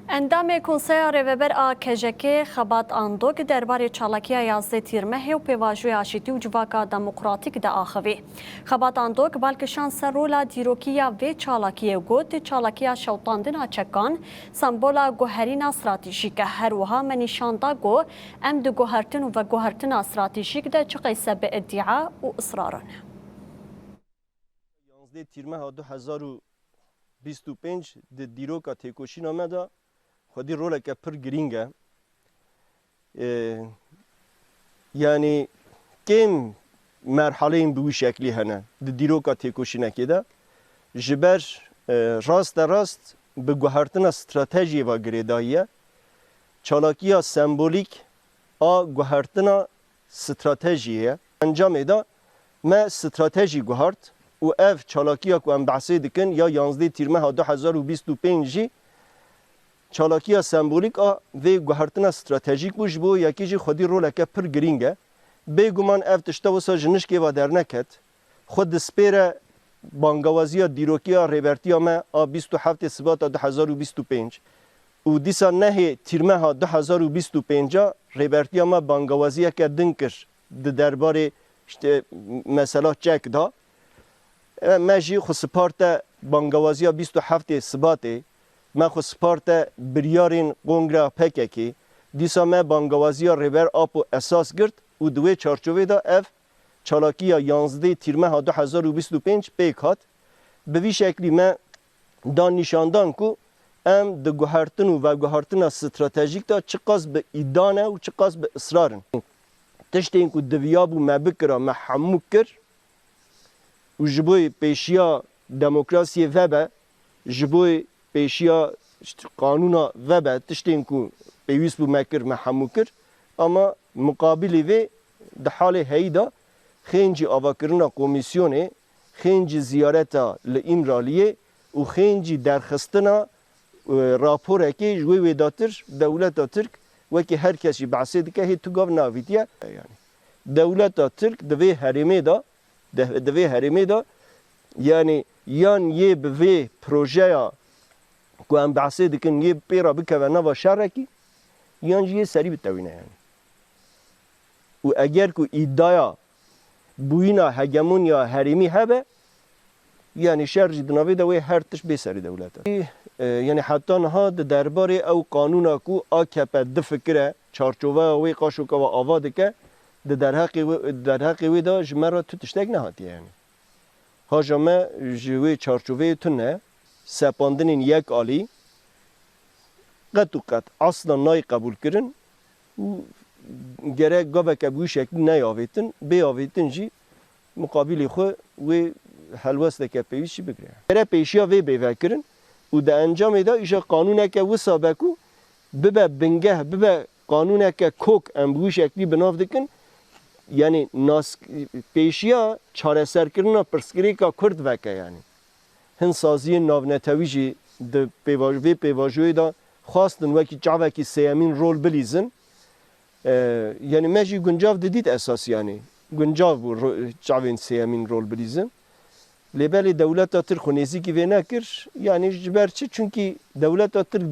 Endamê Konseya Rêveber a KCK'ê Xebat Andok derbarê Çalakiya 11 tîrmehê û pêvajoya aşîtî û civaka demokratîk de axivî. Xebat Andok balkişan ser rola dîrokiya vê Çalakiyê got Çalakiya şewitandina çekan sembola guherîna stratejîk e her wiha me nîşanda got em di guhertin û veguhertina stratejîk de çi qeyse bi iddia û ısrarin. 11 tîrmeha 2025 di dîroka têkoşîna me de خودی رولک پر گرینگه یعنی کم مرحله این به شکلی هنه دیروکا تیکوشینه که ده جبر راست به گوهرتن استراتژی و گریداییه چالاکیا سمبولیک آ گوهرتن استراتژیه انجام ده ما استراتژی گوهرت و اف چالاکیا که ام بحثی دکن یا 11 تیرمه 2025 Çalakiya sembolik a ve guhertina stratejik buj bu yekî jî xwedî roleke pir girîng e. Bêguman ev tişta wisa ji nişkê ve derneket. Xwe dispêre bangewaziya dîrokiya rêbertiya me a 27 Sibata 2025 û dîsa nehê tîrmeha 2025 rêbertiya me bangewaziyeke din kir di derbarê işte mesela çek da. Me jî xwe sparte bangewaziya 27 Sibatê ما خو سپارت بریارین کنگره پککی دیسا ما بانگوازی ریبر آپو اساس گرد و دوی چارچوبه دا اف چالاکیا 11 تیرمه 2025 پیک هات به وی شکلی ما دان نشاندان کو ام د گوهرتن و گوهرتن استراتژیک دا چقاس به ایدانه و چقاس به اصرارن تشتین کو دویابو ما بکرا ما حمو کر و جبوی پیشیا دموکراسی وبه جبوی پیشیا قانونا وبه تشتین کو پیویس بو مکر محمو کر اما مقابلی وی ده حال هیدا خینجی آواکرنا کمیسیونه خینجی زیارتا لامرالیه و خینجی درخستنا راپوره که جوی ویداتر دولت ترک وکی هر کسی بحثی که هی تو گاو ناویدیه یعنی دولت ترک دوی حرمه دا یعنی یان یه به پروژه که هم بحثی دکن یه پیرا بکوه نوا شرکی یانجی یه سری بتوینه یعنی و اگر که ایدایا بوینا هگمونیا حریمی هبه یعنی شر جدناوی دوی هر تش به سری دولته یعنی حتی نها درباره او قانونا کو آکپه دفکره چارچوبه وی قاشوکا و آواده که در حقی وی دا جمرا تو تشتک نهاتی یعنی ها جمع جوی چارچوبه تونه سپاندنین یک آلی قط و قط اصلا نای قبول کرن و گره گاوه که بوی شکل نیاویتن بیاویتن جی مقابلی خو و حلوست که پیویشی بگره گره پیشیا وی بیوه کرن و ده انجام دا ایشا قانونه که وصا بکو ببه بنگه ببه قانونه که کوک ام بوی شکلی بناف دکن یعنی پیشیا چاره سر کرنا پرسکری که کرد وکه یعنی هن سازی ناونتویجی د پیواژوی دا خواستن وکی جاوکی سیامین رول بلیزن یعنی مجی گنجاو دید اساس یعنی گنجاو جاوین سیامین رول بلیزن لبالی دولت ترک نزدیکی و نکر یعنی جبر چه چونکی دولت ترک